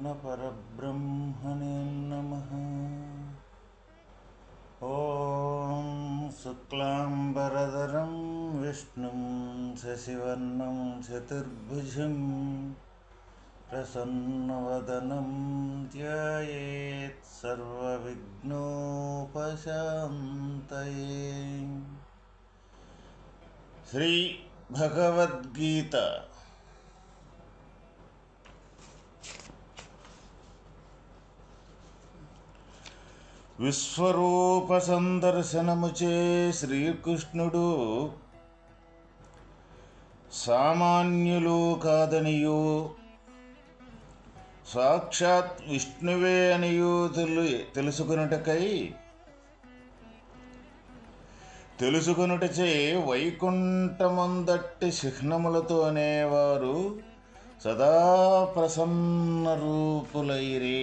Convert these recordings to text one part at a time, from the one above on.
परब्रह्मणे नमः। ॐ शुक्लाम्बरधरं विष्णुं शशिवर्णं चतुर्भुजं प्रसन्नवदनं ध्यायेत् सर्वविघ्नोपशान्तये। श्री भगवद्गीता విశ్వరూప సందర్శనముచే శ్రీకృష్ణుడు సామాన్యులు కాదనియు సాక్షాత్ విష్ణువే అనియు తెలుసుకొనుటచే వైకుంఠమందట్టి చిహ్నములతోనే వారు సదా ప్రసన్న రూపులైరే.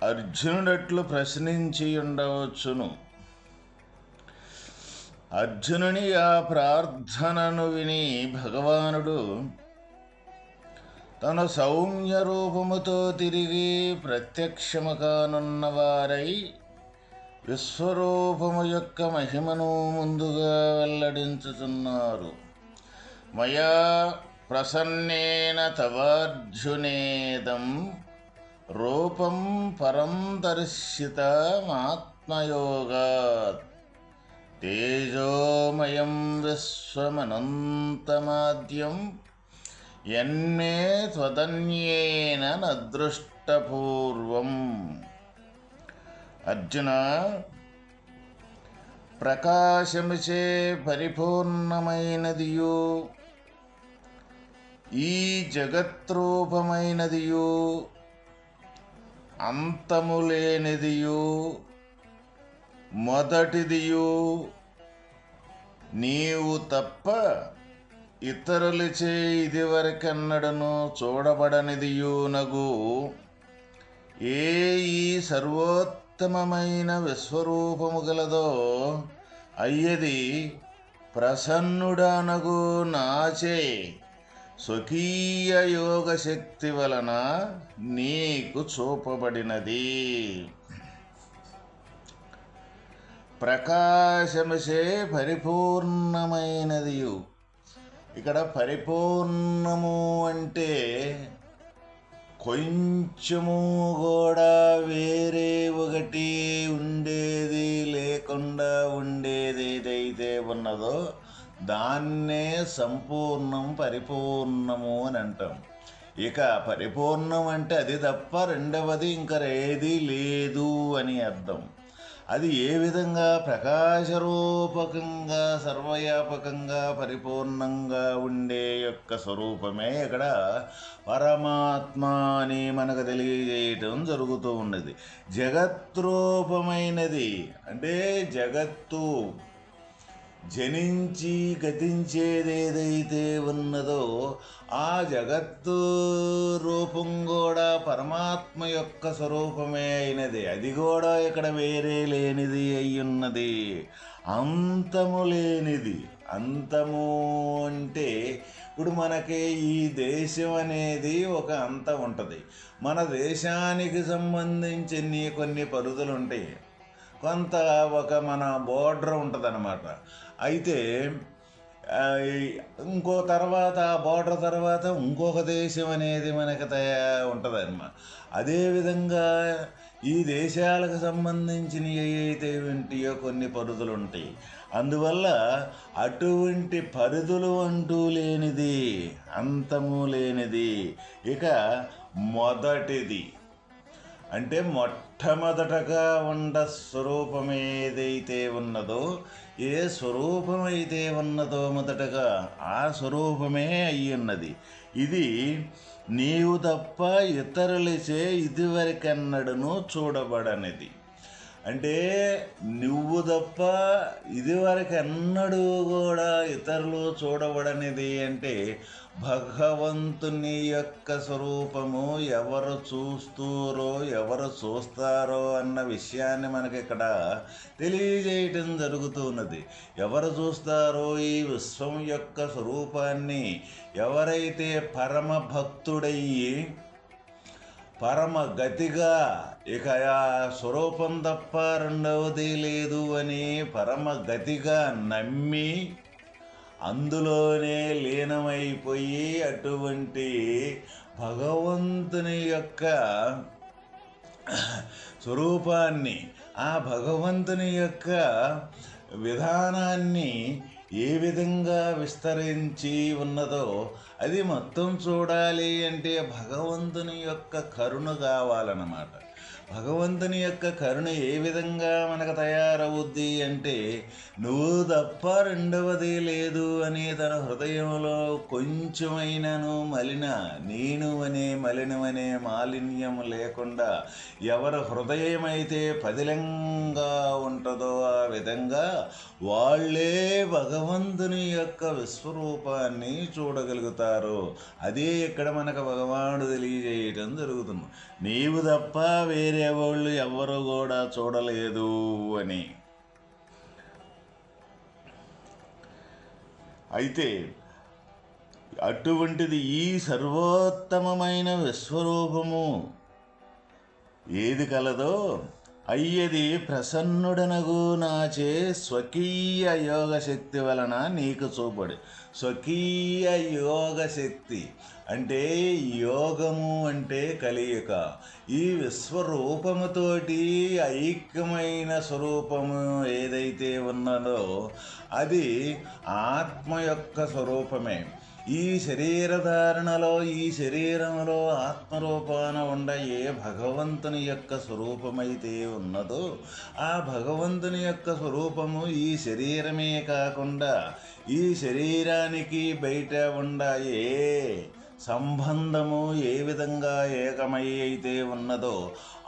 అర్జునుడట్లు ప్రశ్నించి ఉండవచ్చును. అర్జునుని ఆ ప్రార్థనను విని భగవానుడు తన సౌమ్య రూపముతో తిరిగి ప్రత్యక్షము కానున్నవారై విశ్వరూపము యొక్క మహిమను ముందుగా వెల్లడించుతున్నారు. మయా ప్రసన్నేన తవార్జునేదం రూపం పరం దర్శితమాత్మయోగాత్ తేజోమయం విశ్వమనంతమాద్యం యన్మే త్వదన్యేన నదృష్టపూర్వం. అర్జున, ప్రకాశముచే పరిపూర్ణమైనదియు ఈ జగత్రూపమైనదియు అంతములేనిదియు మొదటిదియు నీవు తప్ప ఇతరులచే ఇదివరకెన్నడను చూడబడనిదియునగు ఏ ఈ సర్వోత్తమమైన విశ్వరూపము గలదో అయ్యది ప్రసన్నుడనగు నాచే స్వకీయ యోగ శక్తి వలన నీకు చూపబడినది. ప్రకాశముచే పరిపూర్ణమైనదియు. ఇక్కడ పరిపూర్ణము అంటే కొంచెము కూడా వేరే ఒకటి ఉండేది లేకుండా ఉండేది ఏదైతే ఉన్నదో దాన్నే సంపూర్ణం, పరిపూర్ణము అని అంటాం. ఇక పరిపూర్ణం అంటే అది తప్ప రెండవది ఇంకా ఏది లేదు అని అర్థం. అది ఏ విధంగా ప్రకాశరూపకంగా సర్వవ్యాపకంగా పరిపూర్ణంగా ఉండే యొక్క స్వరూపమే ఇక్కడ పరమాత్మ అని మనకు తెలియజేయటం జరుగుతూ ఉన్నది. జగత్రూపమైనది అంటే జగత్తు జనించి గతించేది ఏదైతే ఉన్నదో ఆ జగత్తు రూపం కూడా పరమాత్మ యొక్క స్వరూపమే అయినది. అది కూడా ఇక్కడ వేరే లేనిది అయ్యున్నది, అంతము లేనిది. అంతము అంటే ఇప్పుడు మనకి ఈ దేశం అనేది ఒక అంతం ఉంటుంది. మన దేశానికి సంబంధించిన కొన్ని పరిధులు ఉంటాయి, కొంత ఒక మన బోర్డర్ ఉంటుంది అన్నమాట. అయితే ఇంకో తర్వాత ఆ బోర్డర్ తర్వాత ఇంకొక దేశం అనేది మనకి ఉంటుంది అన్నమాట. అదేవిధంగా ఈ దేశాలకు సంబంధించిన ఏవైతే ఉంటాయో కొన్ని పరిధులు ఉంటాయి. అందువల్ల అటువంటి పరిధులు అంటూ లేనిది, అంతము లేనిది. ఇక మొదటిది అంటే మొట్టమొదటగా ఉన్న స్వరూపం ఏదైతే ఉన్నదో, ఏ స్వరూపం అయితే ఉన్నదో మొదటగా ఆ స్వరూపమే అయ్యున్నది. ఇది నీవు తప్ప ఇతరులచే ఇదివరకెన్నడను చూడబడనిది. అంటే నువ్వు తప్ప ఇదివరకు ఎన్నడూ కూడా ఇతరులు చూడబడనిది అంటే భగవంతుని యొక్క స్వరూపము ఎవరు చూస్తూరో ఎవరు చూస్తారో అన్న విషయాన్ని మనకి ఇక్కడ తెలియజేయటం జరుగుతున్నది. ఎవరు చూస్తారో ఈ విశ్వం యొక్క స్వరూపాన్ని ఎవరైతే పరమ భక్తుడయ్యి పరమ గతిగా ఇక ఆ స్వరూపం తప్ప రెండవది లేదు అని పరమ గతిగా నమ్మి అందులోనే లీనమైపోయి అటువంటి భగవంతుని యొక్క స్వరూపాన్ని ఆ భగవంతుని యొక్క విధానాన్ని ఏ విధంగా విస్తరించి ఉన్నదో అది మొత్తం చూడాలి అంటే భగవంతుని యొక్క కరుణ కావాలన్నమాట. భగవంతుని యొక్క కరుణ ఏ విధంగా మనకు తయారవుద్ది అంటే నువ్వు తప్ప రెండవది లేదు అని తన హృదయంలో కొంచెమైనను నేను అనే మలినమనే మాలిన్యం లేకుండా ఎవరి హృదయం అయితే పదిలంగా ఉంటుందో ఆ విధంగా వాళ్ళే భగవంతుని యొక్క విశ్వరూపాన్ని చూడగలుగుతారు. అదే ఇక్కడ మనకు భగవానుడు తెలియజేయటం జరుగుతుంది. నీవు తప్ప వేరే వాళ్ళు ఎవరు కూడా చూడలేదు అని. అయితే అటువంటిది ఈ సర్వోత్తమమైన విశ్వరూపము ఏది కలదో అయ్యది ప్రసన్నుడనగు నాచే స్వకీయ యోగశక్తి వలన నీకు చూపడు. స్వకీయ యోగశక్తి అంటే యోగము అంటే కలియుక. ఈ విశ్వరూపముతోటి ఐక్యమైన స్వరూపము ఏదైతే ఉన్నదో అది ఆత్మ యొక్క స్వరూపమే. ఈ శరీరధారణలో ఈ శరీరంలో ఆత్మరూపాన ఉండ ఏ భగవంతుని యొక్క స్వరూపమైతే ఉన్నదో ఆ భగవంతుని యొక్క స్వరూపము ఈ శరీరమే కాకుండా ఈ శరీరానికి బయట ఉండ ఏ సంబంధము ఏ విధంగా ఏకమై అయితే ఉన్నదో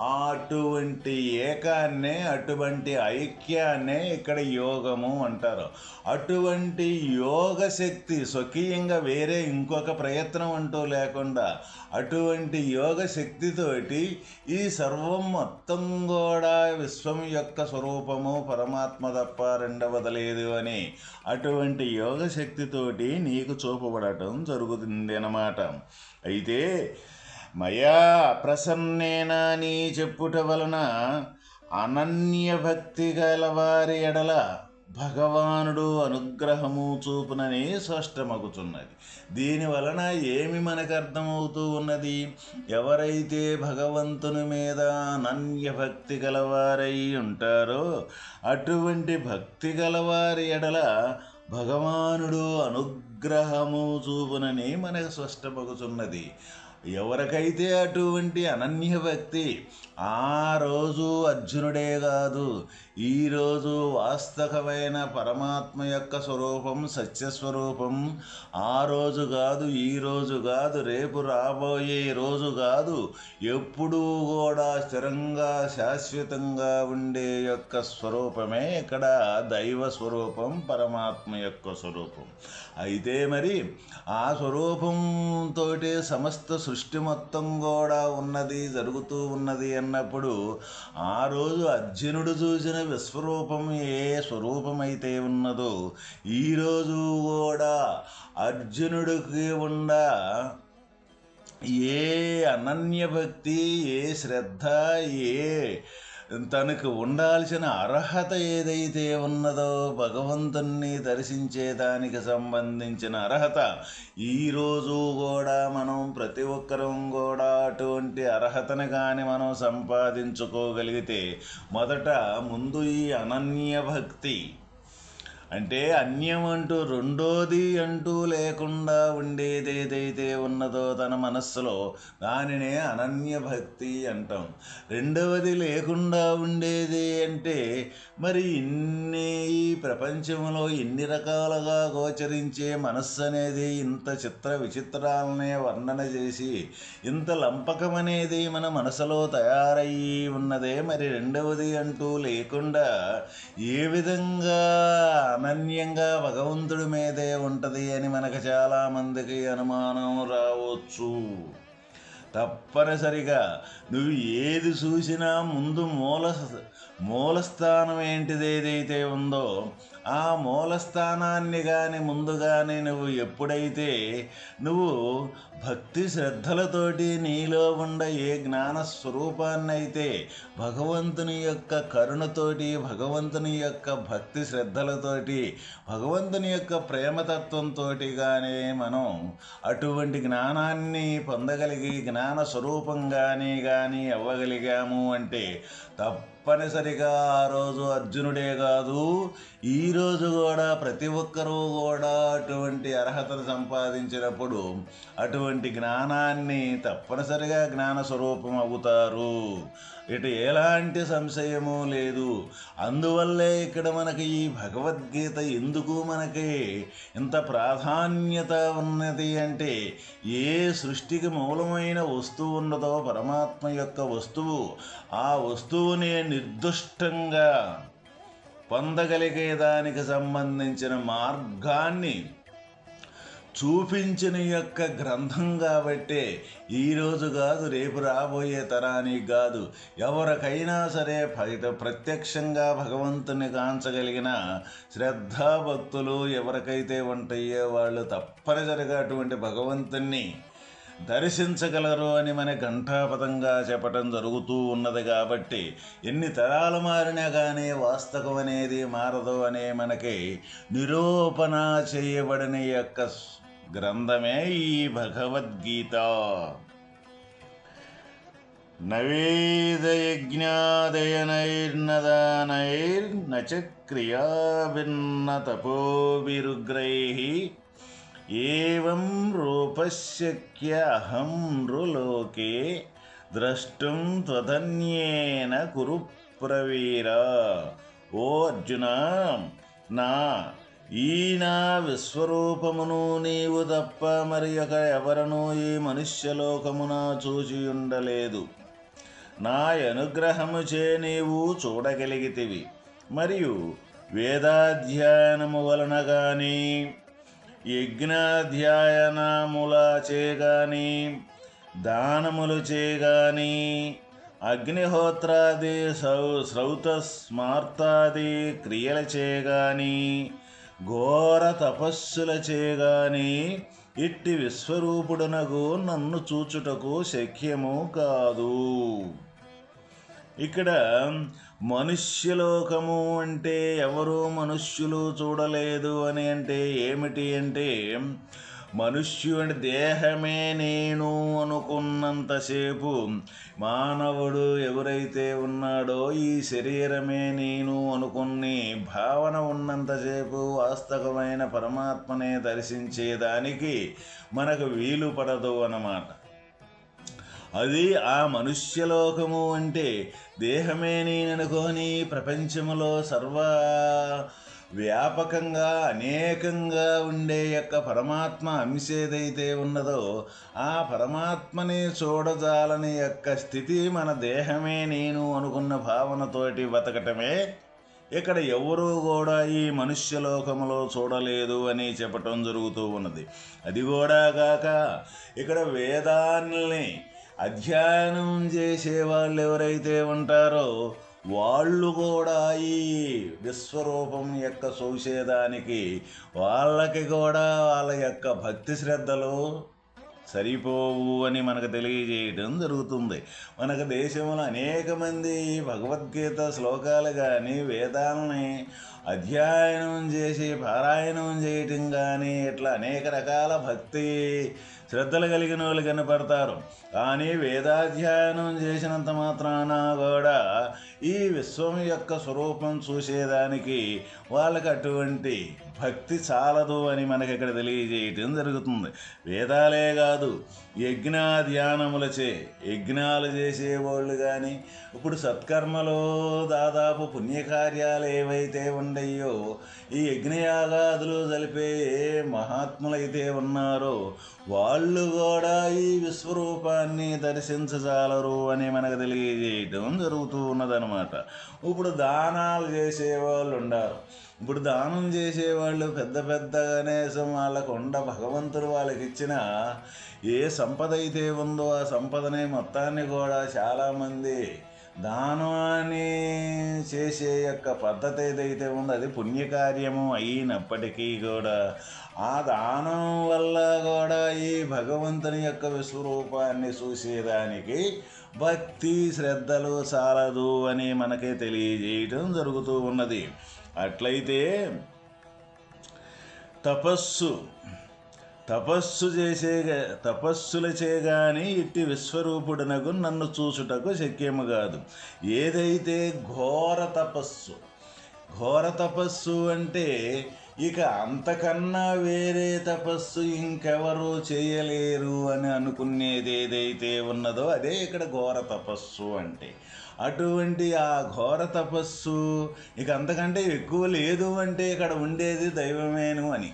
అటువంటి ఏకాన్నే అటువంటి ఐక్యాన్నే ఇక్కడ యోగము అంటారు. అటువంటి యోగ శక్తి స్వకీయంగా వేరే ఇంకొక ప్రయత్నం అంటూ లేకుండా అటువంటి యోగ శక్తితోటి ఈ సర్వం మొత్తం కూడా విశ్వం యొక్క స్వరూపము పరమాత్మ తప్ప రెండవది లేదు అని అటువంటి యోగ శక్తితోటి నీకు చూపబడటం జరుగుతుంది అన్నమాట. అయితే మయా ప్రసన్నేనా నీ చెప్పుట వలన అనన్య భక్తి గలవారి ఎడల భగవానుడు అనుగ్రహము చూపునని స్పష్టమగుచున్నది. దీనివలన ఏమి మనకు అర్థమవుతూ ఉన్నది? ఎవరైతే భగవంతుని మీద అనన్య భక్తి గలవారై ఉంటారో అటువంటి భక్తి గలవారి ఎడల భగవానుడు అనుగ్రహము చూపునని మనకు స్పష్టమగుచున్నది. ఎవరికైతే అటువంటి అనన్య భక్తి ఆ రోజు అర్జునుడే కాదు, ఈరోజు వాస్తవమైన పరమాత్మ యొక్క స్వరూపం సత్యస్వరూపం ఆ రోజు కాదు, ఈ రోజు కాదు, రేపు రాబోయే రోజు కాదు, ఎప్పుడూ కూడా స్థిరంగా శాశ్వతంగా ఉండే యొక్క స్వరూపమే ఇక్కడ దైవ స్వరూపం, పరమాత్మ యొక్క స్వరూపం. అయితే మరి ఆ స్వరూపంతో సమస్త సృష్టి మొత్తం కూడా ఉన్నది, జరుగుతూ ఉన్నది అన్నప్పుడు ఆ రోజు అర్జునుడు చూసిన విశ్వరూపం ఏ స్వరూపమైతే ఉన్నదో ఈరోజు కూడా అర్జునుడికి ఉన్న ఏ అనన్య భక్తి, ఏ శ్రద్ధ, ఏ తనకు ఉండాల్సిన అర్హత ఏదైతే ఉన్నదో భగవంతుణ్ణి దర్శించేదానికి సంబంధించిన అర్హత ఈరోజు కూడా మనం ప్రతి ఒక్కరం కూడా అటువంటి అర్హతను కానీ మనం సంపాదించుకోగలిగితే ముందు ఈ అనన్య భక్తి అంటే అన్యం అంటూ రెండోది అంటూ లేకుండా ఉండేది ఏదైతే ఉన్నదో తన మనస్సులో దానినే అనన్య భక్తి అంటాం. రెండవది లేకుండా ఉండేది అంటే మరి ఈ ప్రపంచంలో ఎన్ని రకాలుగా గోచరించే మనస్సు అనేది ఇంత చిత్ర విచిత్రాలనే వర్ణన చేసి ఇంత లంపకం అనేది మన మనసులో తయారయ్యి ఉన్నదే. మరి రెండవది అంటూ లేకుండా ఏ విధంగా అనన్యంగా భగవంతుడి మీదే ఉంటుంది అని మనకు చాలామందికి అనుమానం రావచ్చు. తప్పనిసరిగా నువ్వు ఏది చూసినా ముందు మూలస్థానం ఏంటిది ఏదైతే ఉందో ఆ మూలస్థానాన్ని కానీ ముందుగానే నువ్వు ఎప్పుడైతే నువ్వు భక్తి శ్రద్ధలతోటి నీలో ఉండ ఏ జ్ఞాన స్వరూపాన్ని అయితే భగవంతుని యొక్క కరుణతోటి భగవంతుని యొక్క భక్తి శ్రద్ధలతోటి భగవంతుని యొక్క ప్రేమతత్వంతో కానీ మనం అటువంటి జ్ఞానాన్ని పొందగలిగి జ్ఞాన స్వరూపంగానే కానీ అవ్వగలిగాము అంటే తప్పనిసరిగా ఆ రోజు అర్జునుడే కాదు ఈరోజు కూడా ప్రతి ఒక్కరూ కూడా అటువంటి అర్హతను సంపాదించినప్పుడు అటువంటి జ్ఞానాన్ని తప్పనిసరిగా జ్ఞాన స్వరూపం అవుతారు. ఇటు ఎలాంటి సంశయము లేదు. అందువల్లే ఇక్కడ మనకి ఈ భగవద్గీత ఎందుకు మనకి ఇంత ప్రాధాన్యత ఉన్నది అంటే ఏ సృష్టికి మూలమైన వస్తువు ఉన్నదో పరమాత్మ యొక్క వస్తువు ఆ వస్తువుని నిర్దుష్టంగా పొందగలిగేదానికి సంబంధించిన మార్గాన్ని చూపించిన యొక్క గ్రంథం కాబట్టే ఈరోజు కాదు రేపు రాబోయే తరానికి కాదు ఎవరికైనా సరే ప్రత్యక్షంగా భగవంతుని కాంచగలిగిన శ్రద్ధాభక్తులు ఎవరికైతే ఉంటాయో వాళ్ళు తప్పనిసరిగా అటువంటి భగవంతుణ్ణి దర్శించగలరు అని మన ఘంటాపథంగా చెప్పటం జరుగుతూ ఉన్నది. కాబట్టి ఎన్ని తరాలు మారినా కానీ వాస్తవం అనేది మారదు అనే మనకి నిరూపణ చేయబడిన యొక్క గ్రంథమే ఈ భగవద్గీత. నవేదయజ్ఞాదయనైర్నదానైర్న చ క్రియాభిన్న తపోభిరుగ్రైః ఏవం రూపశక్య అహం నృలోకే ద్రష్టుం త్వదన్యేన కురు ప్రవీర. ఓ అర్జున, నా విశ్వరూపమును నీవు తప్ప మరి ఒక ఎవరనూ ఈ మనుష్యలోకమున చూచి ఉండలేదు. నా అనుగ్రహముచే నీవు చూడగలిగితివి. మరియు వేదాధ్యయనము వలన కానీ యజ్ఞాధ్యయనముల చేగాని దానములు చేగాని అగ్నిహోత్రాది శ్రౌత స్మార్తాది క్రియల చేగాని ఘోర తపస్సుల చేగాని ఇట్టి విశ్వరూపుడనగు నన్ను చూచుటకు శక్యము కాదు. ఇక్కడ మనుష్యలోకము అంటే ఎవరు మనుష్యులు చూడలేదు అని అంటే ఏమిటి అంటే మనుష్యుడి దేహమే నేను అనుకున్నంతసేపు మానవుడు ఎవరైతే ఉన్నాడో ఈ శరీరమే నేను అనుకుని భావన ఉన్నంతసేపు వాస్తవమైన పరమాత్మనే దర్శించేదానికి మనకు వీలు పడదు అన్నమాట. అది ఆ మనుష్యలోకము అంటే దేహమే నేననుకొని ప్రపంచంలో సర్వ వ్యాపకంగా అనేకంగా ఉండే యొక్క పరమాత్మ అంశేదైతే ఉన్నదో ఆ పరమాత్మని చూడజాలని యొక్క స్థితి మన దేహమే నేను అనుకున్న భావనతోటి బతకటమే ఇక్కడ ఎవరూ కూడా ఈ మనుష్యలోకములో చూడలేదు అని చెప్పటం జరుగుతూ ఉన్నది. అది కూడా కాక ఇక్కడ వేదాన్ని అధ్యయనం చేసేవాళ్ళు ఎవరైతే ఉంటారో వాళ్ళు కూడా ఈ విశ్వరూపం యొక్క చూసేదానికి వాళ్ళకి కూడా వాళ్ళ యొక్క భక్తి శ్రద్ధలు సరిపోవు అని మనకు తెలియజేయడం జరుగుతుంది. మనకు దేశంలో అనేక మంది భగవద్గీత శ్లోకాలు కానీ వేదాలని అధ్యయనం చేసి పారాయణం చేయటం కానీ ఇట్లా అనేక రకాల భక్తి శ్రద్ధలు కలిగిన వాళ్ళు కనపడతారు. కానీ వేదాధ్యయనం చేసినంత మాత్రాన కూడా ఈ విశ్వం యొక్క స్వరూపం చూసేదానికి వాళ్ళకి అటువంటి భక్తి చాలదు అని మనకి ఇక్కడ తెలియజేయటం జరుగుతుంది. వేదాలే కాదు, యజ్ఞ ధ్యానములచే యజ్ఞాలు చేసేవాళ్ళు కానీ, ఇప్పుడు సత్కర్మలో దాదాపు పుణ్యకార్యాలు ఏవైతే ఉండయో ఈ యజ్ఞయాగాదులు జరిపే మహాత్ములైతే ఉన్నారో వాళ్ళు కూడా ఈ విశ్వరూపాన్ని దర్శించజాలరు అని మనకు తెలియజేయటం జరుగుతూ ఉన్నదనమాట. ఇప్పుడు దానాలు చేసేవాళ్ళు ఉండారు. ఇప్పుడు దానం చేసేవాళ్ళు పెద్ద పెద్ద గణేశం వాళ్ళకు భగవంతుడు వాళ్ళకి ఇచ్చిన ఏ సంపద అయితే ఉందో ఆ సంపదనే మొత్తాన్ని కూడా చాలామంది దానాన్ని చేసే యొక్క పద్ధతి ఏదైతే ఉందో అది పుణ్యకార్యము అయినప్పటికీ కూడా ఆ దానం వల్ల కూడా ఈ భగవంతుని యొక్క విశ్వరూపాన్ని చూసేదానికి భక్తి శ్రద్ధలు చాలదు అని మనకే తెలియజేయటం జరుగుతూ ఉన్నది. అట్లయితే తపస్సులు చేయగాని ఇట్టి విశ్వరూపుడునకు నన్ను చూసుటకు శక్యము కాదు. ఏదైతే ఘోర తపస్సు అంటే ఇక అంతకన్నా వేరే తపస్సు ఇంకెవరూ చేయలేరు అని అనుకునేది ఏదైతే ఉన్నదో అదే ఇక్కడ ఘోర తపస్సు అంటే. అటువంటి ఆ ఘోర తపస్సు ఇక అంతకంటే ఎక్కువ లేదు అంటే ఇక్కడ ఉండేది దైవమేను అని.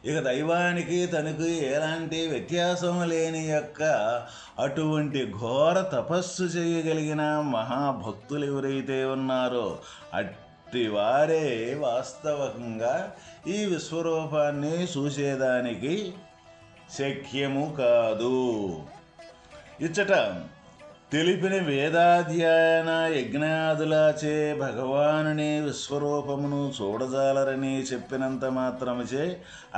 ఇక దైవానికి తనకు ఎలాంటి వ్యత్యాసం లేని యొక్క అటువంటి ఘోర తపస్సు చేయగలిగిన మహాభక్తులు ఎవరైతే ఉన్నారో అట్టి వారే వాస్తవంగా ఈ విశ్వరూపాన్ని చూసేదానికి శక్యము కాదు. ఇచ్చట తెలిపిన వేదాధ్యయన యజ్ఞాదులచే భగవానుని విశ్వరూపమును చూడజాలరని చెప్పినంత మాత్రముచే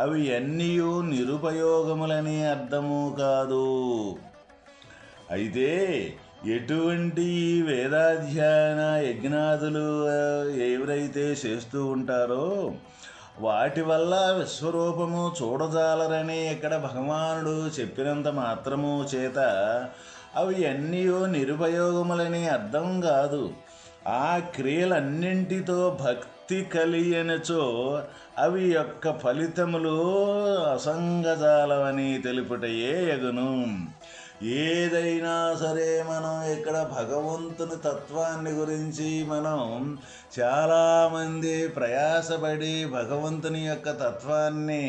అవి అన్నీయూ నిరుపయోగములని అర్థము కాదు. అయితే ఎటువంటి వేదాధ్యయన యజ్ఞాదులు ఎవరైతే చేస్తూ ఉంటారో వాటి వల్ల విశ్వరూపము చూడజాలరని ఇక్కడ భగవానుడు చెప్పినంత మాత్రము చేత అవి అన్నీ నిరుపయోగములని అర్థం కాదు. ఆ క్రియలన్నింటితో భక్తి కలియనచో అవి యొక్క ఫలితములు అసంగజాలవని తెలుపుటయే యగును. ఏదైనా సరే మనం ఇక్కడ భగవంతుని తత్వాన్ని గురించి మనం చాలామంది ప్రయాసపడి భగవంతుని యొక్క తత్వాన్ని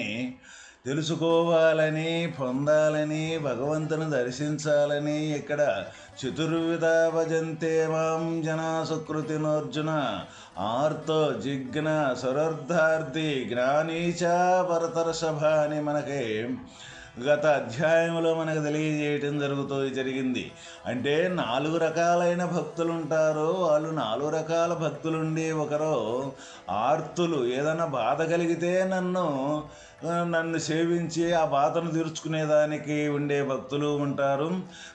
తెలుసుకోవాలని పొందాలని భగవంతుని దర్శించాలని ఇక్కడ చతుర్విధ భజంతే మాం జనా సుకృతినోర్జున ఆర్తో జిజ్ఞ సురర్థార్థి జ్ఞానీచ భరతర్షభ అని మనకి గత అధ్యాయంలో మనకు తెలియజేయటం జరిగింది. అంటే 4 రకాలైన భక్తులు ఉంటారు. వాళ్ళు 4 రకాల భక్తులుండి ఒకరు ఆర్తులు, ఏదైనా బాధ కలిగితే నన్ను సేవించి ఆ బాధను తీర్చుకునేదానికి ఉండే భక్తులు ఉంటారు.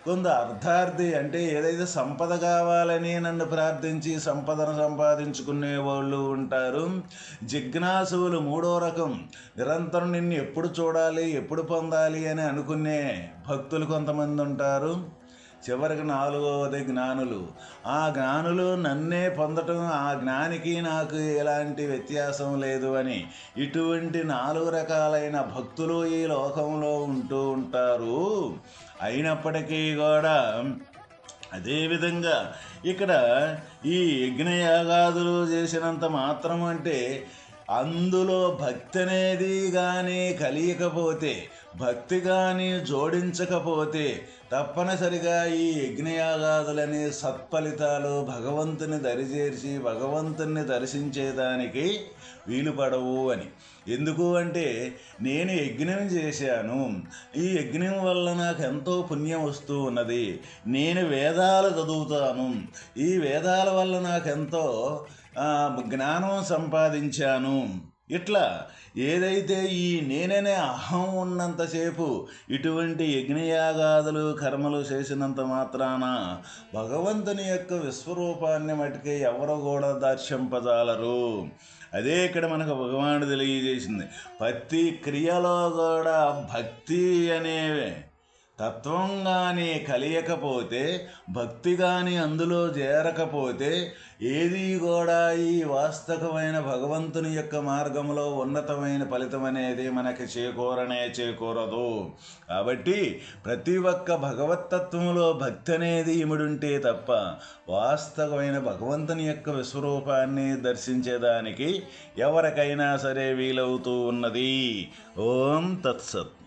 కొంత అర్థార్థి అంటే ఏదైతే సంపద కావాలని నన్ను ప్రార్థించి సంపదను సంపాదించుకునే వాళ్ళు ఉంటారు. జిజ్ఞాసువులు 3వ రకం, నిరంతరం నిన్ను ఎప్పుడు చూడాలి ఎప్పుడు పొందాలి అని అనుకునే భక్తులు కొంతమంది ఉంటారు. చివరికి 4వది జ్ఞానులు. ఆ జ్ఞానులు నన్నే పొందటం, ఆ జ్ఞానికి నాకు ఎలాంటి వ్యత్యాసం లేదు అని ఇటువంటి 4 రకాలైన భక్తులు ఈ లోకంలో ఉంటూ ఉంటారు. అయినప్పటికీ కూడా అదేవిధంగా ఇక్కడ ఈ యజ్ఞయాగాదులు చేసినంత మాత్రం అంటే అందులో భక్తి అనేది కానీ కలియకపోతే, భక్తి కానీ జోడించకపోతే తప్పనిసరిగా ఈ యజ్ఞయాగాదులని సత్ఫలితాలు భగవంతుని దరిచేర్చి భగవంతుని దర్శించేదానికి వీలు పడవు అని. ఎందుకు అంటే నేను యజ్ఞం చేశాను, ఈ యజ్ఞం వల్ల నాకు ఎంతో పుణ్యం వస్తూ ఉన్నది, నేను వేదాలు చదువుతాను, ఈ వేదాల వల్ల నాకెంతో జ్ఞానం సంపాదించాను. ఇట్లా ఏదైతే ఈ నేననే అహం ఉన్నంతసేపు ఇటువంటి యజ్ఞయాగాదులు కర్మలు చేసినంత మాత్రాన భగవంతుని యొక్క విశ్వరూపాన్ని మటుకే ఎవరు కూడా దర్శింపజాలరు. అదే ఇక్కడ మనకు భగవానుడు తెలియజేసింది. ప్రతి క్రియలో కూడా భక్తి అనే తత్వం కానీ కలియకపోతే, భక్తి కానీ అందులో చేరకపోతే ఏది కూడా ఈ వాస్తవమైన భగవంతుని యొక్క మార్గంలో ఉన్నతమైన ఫలితం అనేది మనకి చేకూరదు. కాబట్టి ప్రతి ఒక్క భగవత్తత్వంలో భక్తి అనేది ఇముడుంటే తప్ప వాస్తవమైన భగవంతుని యొక్క విశ్వరూపాన్ని దర్శించేదానికి ఎవరికైనా సరే వీలవుతూ ఉన్నది. ఓం తత్సత్.